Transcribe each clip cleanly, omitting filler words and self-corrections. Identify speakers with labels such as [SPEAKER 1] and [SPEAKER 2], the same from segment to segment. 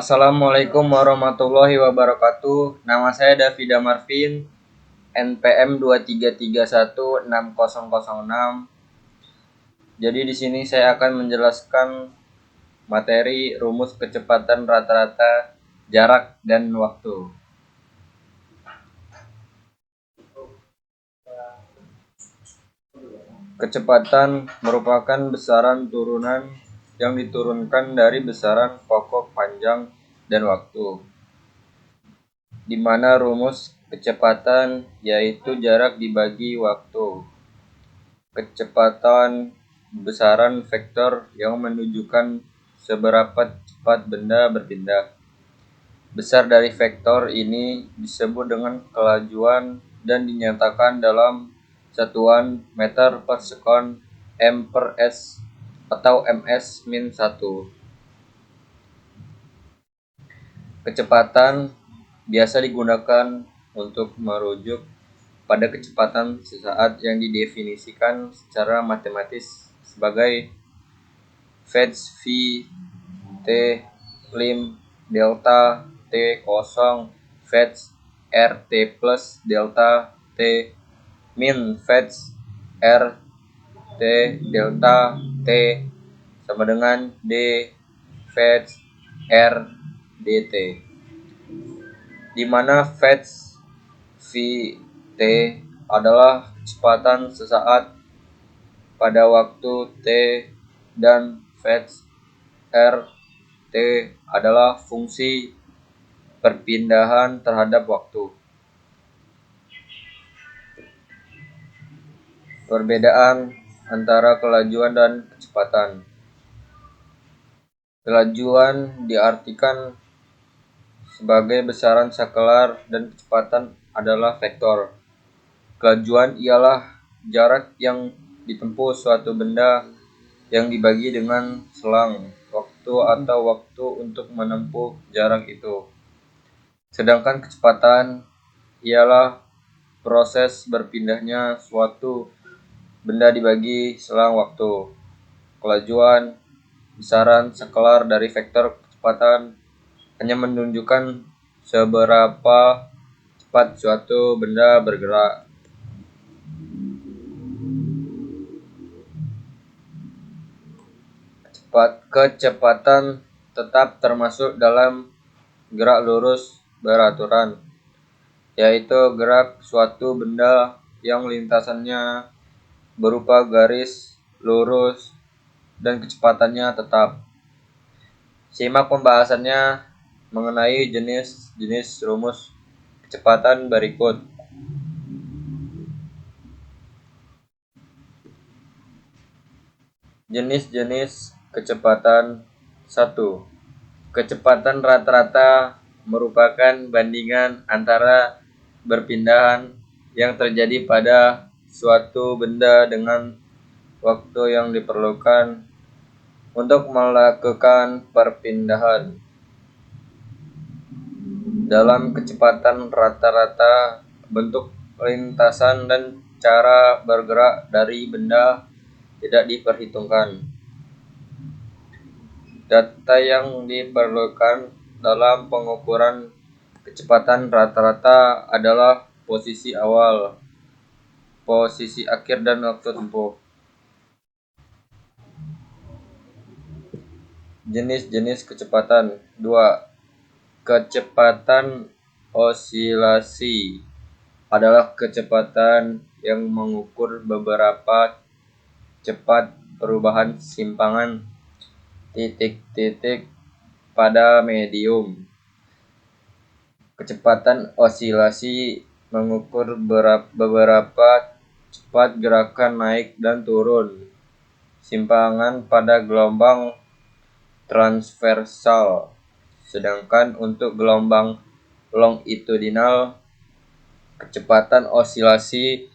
[SPEAKER 1] Assalamualaikum warahmatullahi wabarakatuh. Nama saya Davida Marvin, NPM 23316006. Jadi di sini saya akan menjelaskan materi rumus kecepatan rata-rata, jarak, dan waktu. Kecepatan merupakan besaran turunan yang diturunkan dari besaran pokok panjang dan waktu, di mana rumus kecepatan yaitu jarak dibagi waktu. Kecepatan besaran vektor yang menunjukkan seberapa cepat benda berpindah. Besar dari vektor ini disebut dengan kelajuan dan dinyatakan dalam satuan meter per sekon m per s atau ms-1. Kecepatan biasa digunakan untuk merujuk pada kecepatan sesaat yang didefinisikan secara matematis sebagai v v t lim delta t kosong v r t plus delta t min v r t delta t sama dengan d v r dt, di mana v t adalah kecepatan sesaat pada waktu t dan v r t adalah fungsi perpindahan terhadap waktu. Perbedaan antara kelajuan dan kecepatan. Kelajuan diartikan sebagai besaran skalar dan kecepatan adalah vektor. Kelajuan ialah jarak yang ditempuh suatu benda yang dibagi dengan selang waktu atau waktu untuk menempuh jarak itu. Sedangkan kecepatan ialah proses berpindahnya suatu benda dibagi selang waktu. Kelajuan, besaran skalar dari vektor kecepatan, hanya menunjukkan seberapa cepat suatu benda bergerak. Kecepatan tetap termasuk dalam gerak lurus beraturan, yaitu gerak suatu benda yang lintasannya berupa garis lurus dan kecepatannya tetap. Simak pembahasannya mengenai jenis-jenis rumus kecepatan berikut. Jenis-jenis kecepatan. 1. Kecepatan rata-rata merupakan bandingan antara berpindahan yang terjadi pada suatu benda dengan waktu yang diperlukan untuk melakukan perpindahan. Dalam kecepatan rata-rata, bentuk lintasan dan cara bergerak dari benda tidak diperhitungkan. Data yang diperlukan dalam pengukuran kecepatan rata-rata adalah posisi awal, posisi akhir, dan waktu tempuh. Jenis-jenis kecepatan. 2. Kecepatan osilasi adalah kecepatan yang mengukur beberapa cepat perubahan simpangan titik-titik pada medium. Kecepatan osilasi mengukur beberapa cepat gerakan naik dan turun simpangan pada gelombang transversal. Sedangkan untuk gelombang longitudinal, kecepatan osilasi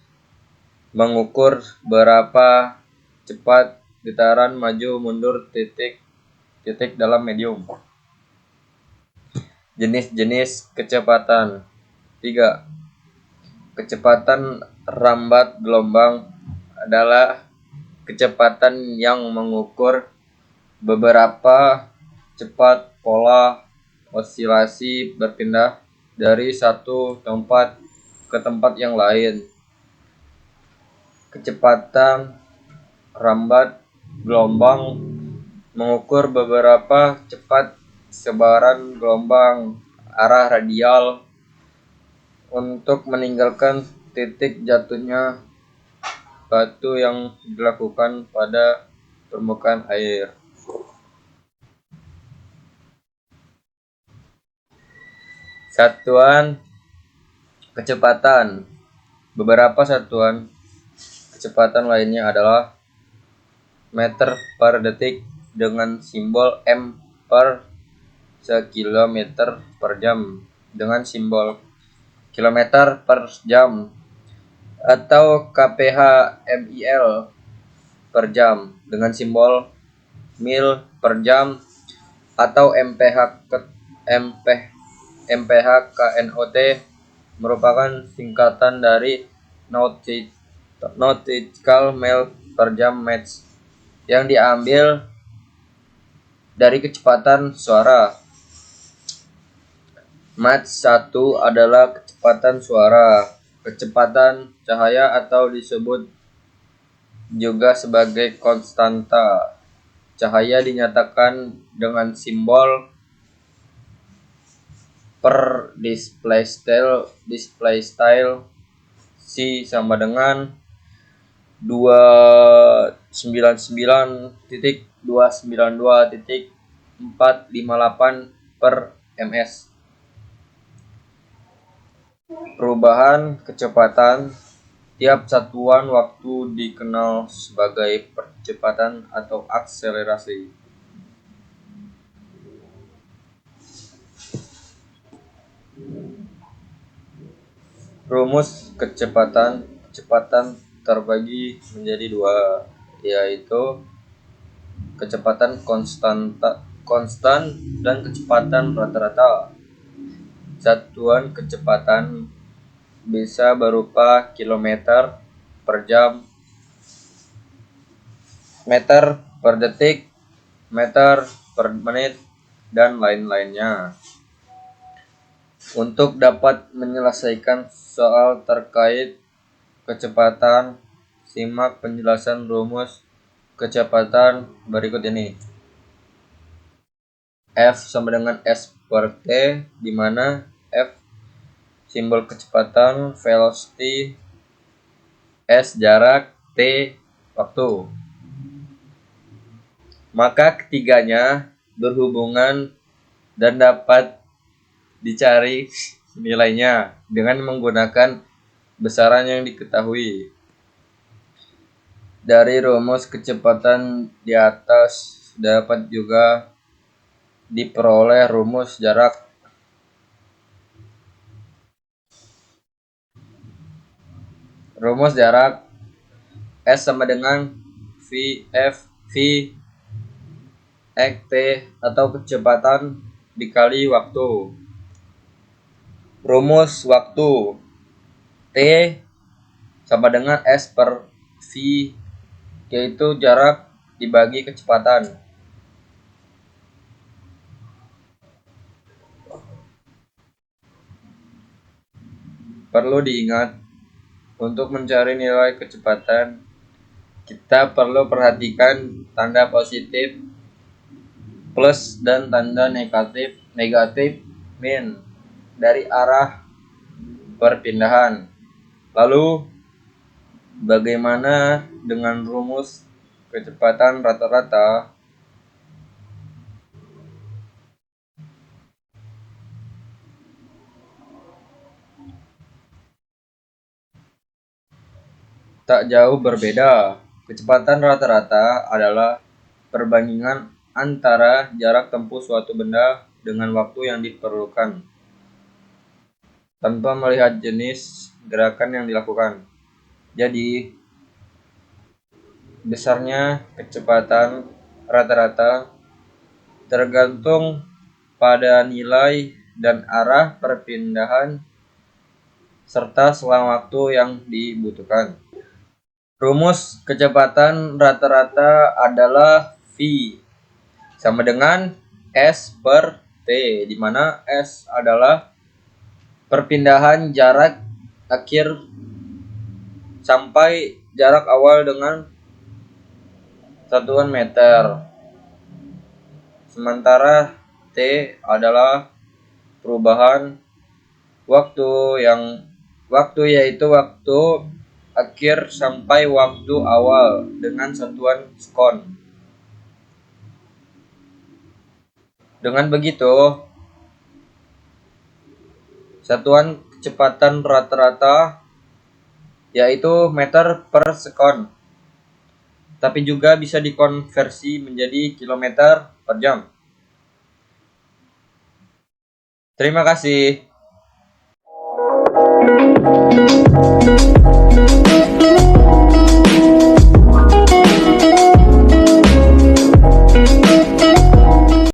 [SPEAKER 1] mengukur berapa cepat getaran maju mundur titik dalam medium. Jenis-jenis kecepatan. 3. Kecepatan rambat gelombang adalah kecepatan yang mengukur beberapa cepat pola osilasi berpindah dari satu tempat ke tempat yang lain. Kecepatan rambat gelombang mengukur beberapa cepat sebaran gelombang arah radial untuk meninggalkan titik jatuhnya batu yang dilakukan pada permukaan air. Satuan kecepatan. Beberapa satuan kecepatan lainnya adalah meter per detik dengan simbol m per sekilometer per jam dengan simbol kilometer per jam atau kph mil per jam dengan simbol mil per jam atau mph knot merupakan singkatan dari nautical mile per jam match yang diambil dari kecepatan suara. Mach 1 adalah kecepatan suara, kecepatan cahaya atau disebut juga sebagai konstanta cahaya dinyatakan dengan simbol per displaystyle C sama dengan 299.292.458 per ms. Perubahan kecepatan tiap satuan waktu dikenal sebagai percepatan atau akselerasi. Rumus kecepatan terbagi menjadi dua, yaitu kecepatan konstan dan kecepatan rata-rata. Satuan kecepatan bisa berupa kilometer per jam, meter per detik, meter per menit, dan lain-lainnya. Untuk dapat menyelesaikan soal terkait kecepatan, simak penjelasan rumus kecepatan berikut ini. F sama dengan S per T, di mana F simbol kecepatan, velocity, S jarak, T waktu. Maka ketiganya berhubungan dan dapat dicari nilainya dengan menggunakan besaran yang diketahui. Dari rumus kecepatan di atas dapat juga diperoleh rumus jarak. Rumus jarak S sama dengan VF V X T atau kecepatan dikali waktu. Rumus waktu T sama dengan S per V, yaitu jarak dibagi kecepatan. Perlu diingat, untuk mencari nilai kecepatan, kita perlu perhatikan tanda positif, plus, dan tanda negatif min dari arah perpindahan. Lalu, bagaimana dengan rumus kecepatan rata-rata? Tak jauh berbeda. Kecepatan rata-rata adalah perbandingan antara jarak tempuh suatu benda dengan waktu yang diperlukan, tanpa melihat jenis gerakan yang dilakukan. Jadi, besarnya kecepatan rata-rata tergantung pada nilai dan arah perpindahan serta selang waktu yang dibutuhkan. Rumus kecepatan rata-rata adalah V sama dengan S per T T, di mana S adalah perpindahan jarak akhir sampai jarak awal dengan satuan meter. Sementara T adalah perubahan waktu yaitu waktu akhir sampai waktu awal dengan satuan sekon. Dengan begitu, satuan kecepatan rata-rata yaitu meter per sekon, tapi juga bisa dikonversi menjadi kilometer per jam. Terima kasih.